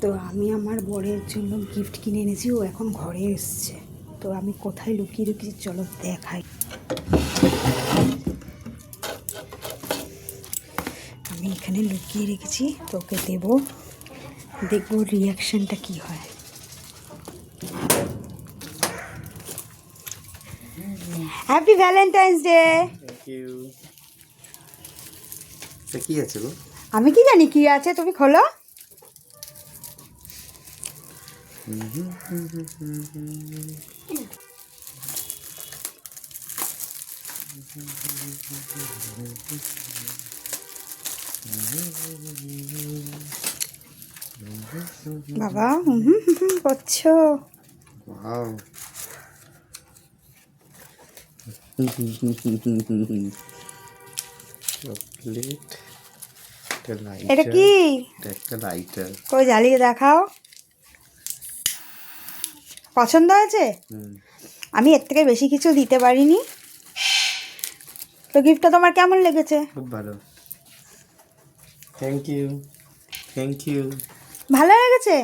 তো আমি আমার বরের জন্য গিফট কিনে এনেছি, ও এখন ঘরে এসছে। তো আমি কোথায় লুকিয়ে রেখেছি চলো দেখাই। আমি এখানে লুকিয়ে রেখেছি, তোকে দেব, দেখবো রিয়াকশানটা কি হয়। Happy Valentine's day. Thank you. তা কি আছে গো? আমি কি জানি কি আছে, তুমি খোলো। বাবা করছো। ওয়াও। চকলেট। এটা কি? একটা লাইটার। কই জ্বালিয়ে দেখাও। পছন্দ হয়েছে? আমি এর থেকে বেশি কিছু দিতে পারিনি। তো গিফটটা তোমার কেমন লেগেছে? খুব ভালো। Thank you. Thank you. ভালো লেগেছে?